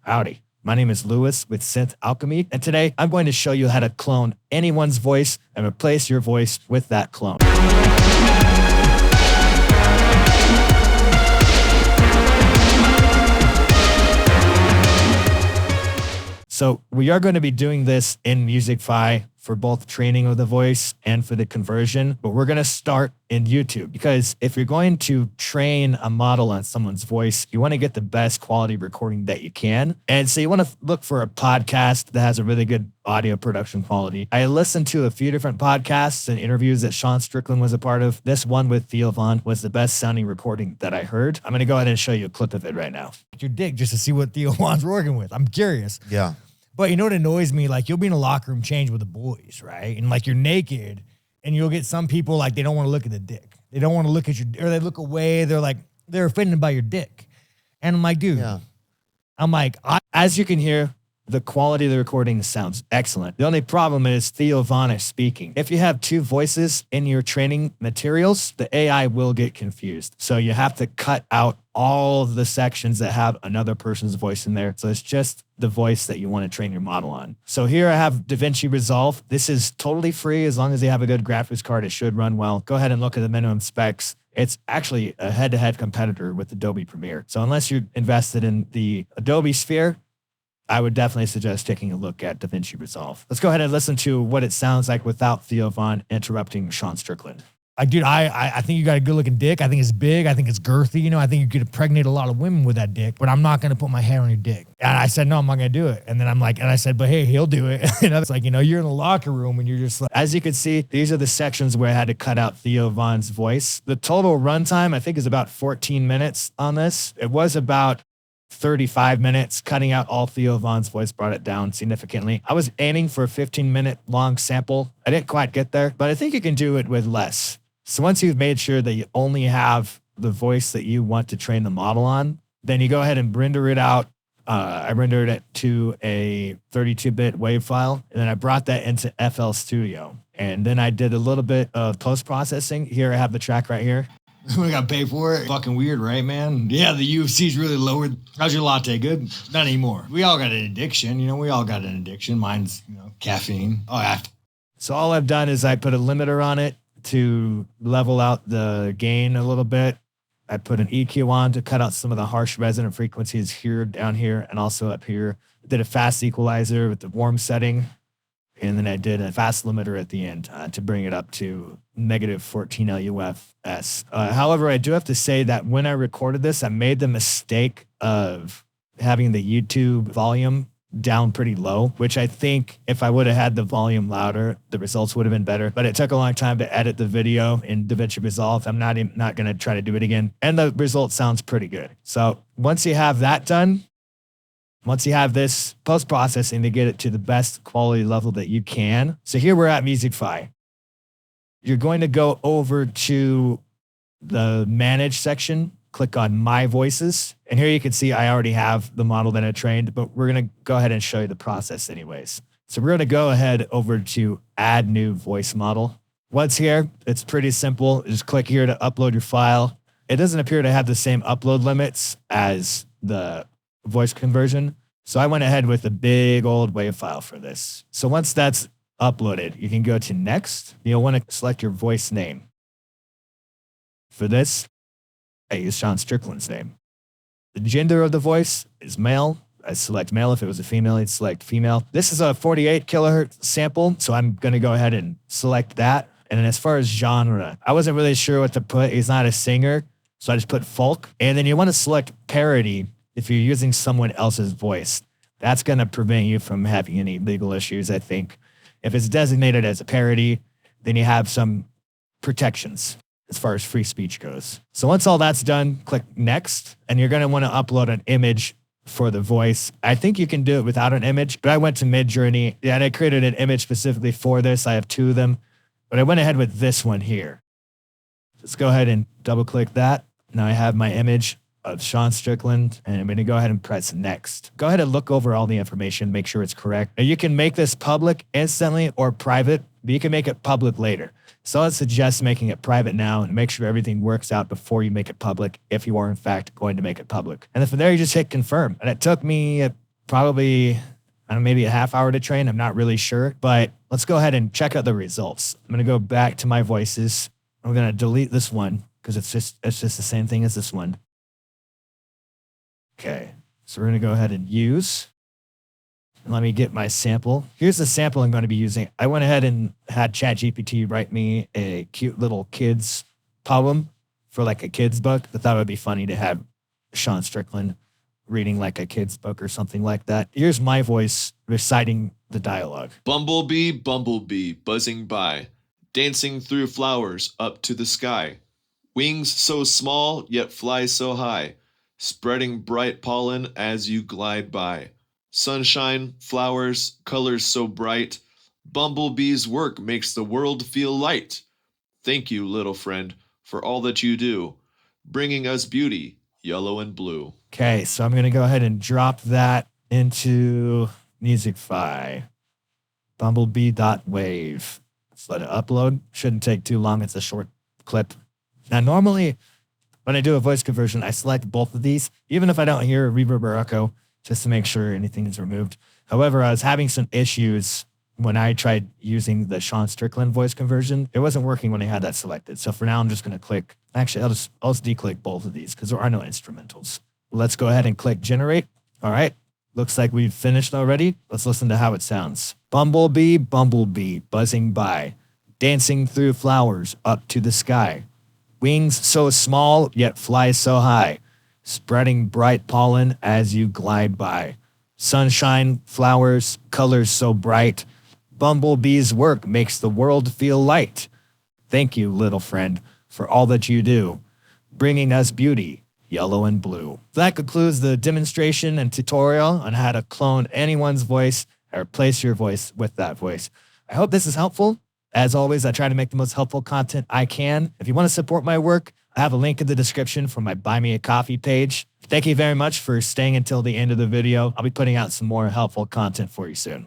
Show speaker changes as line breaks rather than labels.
Howdy. My name is Lewis with Synth Alchemy, and today I'm going to show you how to clone anyone's voice and replace your voice with that clone. So we are going to be doing this in MusicFi for both training of the voice and for the conversion, but we're going to start in YouTube because if you're going to train a model on someone's voice, you want to get the best quality recording that you can. And so you want to look for a podcast that has a really good audio production quality. I listened to a few different podcasts and interviews that Sean Strickland was a part of. This one with Theo Von was the best sounding recording that I heard. I'm going to go ahead and show you a clip of it right now.
Your dick just to see what Theo Von's working with. I'm curious.
Yeah.
But you know what annoys me? Like, you'll be in a locker room change with the boys, right? And like, you're naked, and you'll get some people like they don't want to look at the dick. They don't want to look at your, or they look away. They're like, they're offended by your dick. And I'm like, dude, I'm like,
as you can hear, the quality of the recording sounds excellent. The only problem is Theo Von is speaking. If you have two voices in your training materials, the AI will get confused. So you have to cut out all the sections that have another person's voice in there. So it's just the voice that you want to train your model on. So here I have DaVinci Resolve. This is totally free. As long as you have a good graphics card, it should run well. Go ahead and look at the minimum specs. It's actually a head-to-head competitor with Adobe Premiere. So unless you're invested in the Adobe sphere, I would definitely suggest taking a look at DaVinci Resolve. Let's go ahead and listen to what it sounds like without Theo Von interrupting Sean Strickland.
dude, I think you got a good looking dick. I think it's big. I think it's girthy. You know, I think you could impregnate a lot of women with that dick, but I'm not going to put my hair on your dick. And I said, no, I'm not going to do it. And then I'm like, and I said, but hey, he'll do it. You know, it's like, you know, you're in the locker room and you're just like.
As you can see, these are the sections where I had to cut out Theo Von's voice. The total runtime, I think, is about 14 minutes on this. It was about 35 minutes. Cutting out all Theo Von's voice brought it down significantly. I was aiming for a 15-minute long sample. I didn't quite get there, but I think you can do it with less. So once you've made sure that you only have the voice that you want to train the model on, then you go ahead and render it out. I rendered it to a 32-bit WAV file, and then I brought that into FL Studio. And then I did a little bit of post-processing. Here I have the track right here.
We got paid for it. Fucking weird, right, man? Yeah, the UFC's really lowered. How's your latte? Good? Not anymore. We all got an addiction. You know, we all got an addiction. Mine's, caffeine. Oh, yeah.
So all I've done is I put a limiter on it to level out the gain a little bit. I put an EQ on to cut out some of the harsh resonant frequencies here, down here, and also up here. I did a fast equalizer with the warm setting. And then I did a fast limiter at the end to bring it up to negative 14 LUFS. However, I do have to say that when I recorded this, I made the mistake of having the YouTube volume down pretty low, which I think if I would have had the volume louder, the results would have been better. But it took a long time to edit the video in DaVinci Resolve. I'm not going to try to do it again. And the result sounds pretty good. So once you have that done, once you have this post-processing to get it to the best quality level that you can. So here we're at MusicFi. You're going to go over to the Manage section, click on My Voices. And here you can see I already have the model that I trained, but we're going to go ahead and show you the process anyways. So we're going to go ahead over to Add New Voice Model. Once here, it's pretty simple. Just click here to upload your file. It doesn't appear to have the same upload limits as the voice conversion. So I went ahead with a big old WAV file for this. So once that's uploaded, you can go to Next. You'll want to select your voice name. For this, I use Sean Strickland's name. The gender of the voice is male. I select male. If it was a female, I'd select female. This is a 48 kilohertz sample, so I'm going to go ahead and select that. And then as far as genre, I wasn't really sure what to put. He's not a singer, so I just put folk. And then you want to select parody if you're using someone else's voice. That's going to prevent you from having any legal issues, I think. If it's designated as a parody, then you have some protections as far as free speech goes. So once all that's done, click Next, and you're going to want to upload an image for the voice. I think you can do it without an image, but I went to Midjourney, and I created an image specifically for this. I have two of them, but I went ahead with this one here. Let's go ahead and double click that. Now I have my image of Sean Strickland, and I'm going to go ahead and press Next. Go ahead and look over all the information, make sure it's correct. Now you can make this public instantly or private, but you can make it public later. So I'd suggest making it private now and make sure everything works out before you make it public, if you are in fact going to make it public. And then from there, you just hit confirm. And it took me probably, I don't know, maybe a half hour to train. I'm not really sure, but let's go ahead and check out the results. I'm going to go back to my voices. I'm going to delete this one because it's just the same thing as this one. Okay. So we're going to go ahead and use. And let me get my sample. Here's the sample I'm going to be using. I went ahead and had ChatGPT write me a cute little kids poem for like a kid's book. I thought it would be funny to have Sean Strickland reading like a kid's book or something like that. Here's my voice reciting the dialogue.
Bumblebee, bumblebee, buzzing by, dancing through flowers up to the sky. Wings so small, yet fly so high, spreading bright pollen as you glide by. Sunshine, flowers, colors so bright. Bumblebee's work makes the world feel light. Thank you, little friend, for all that you do, bringing us beauty, yellow and blue.
Okay, so I'm going to go ahead and drop that into Musicfy. Bumblebee.wave. Let's let it upload. Shouldn't take too long. It's a short clip. Now, normally, when I do a voice conversion, I select both of these, even if I don't hear a reverb or echo, just to make sure anything is removed. However, I was having some issues when I tried using the Sean Strickland voice conversion. It wasn't working when I had that selected. So for now, I'm just going to click. Actually, I'll just declick both of these because there are no instrumentals. Let's go ahead and click generate. All right. Looks like we've finished already. Let's listen to how it sounds. Bumblebee, bumblebee, buzzing by, dancing through flowers up to the sky. Wings so small, yet fly so high, spreading bright pollen as you glide by. Sunshine, flowers, colors so bright. Bumblebee's work makes the world feel light. Thank you, little friend, for all that you do, bringing us beauty, yellow and blue. That concludes the demonstration and tutorial on how to clone anyone's voice or replace your voice with that voice. I hope this is helpful. As always, I try to make the most helpful content I can. If you want to support my work, I have a link in the description for my Buy Me a Coffee page. Thank you very much for staying until the end of the video. I'll be putting out some more helpful content for you soon.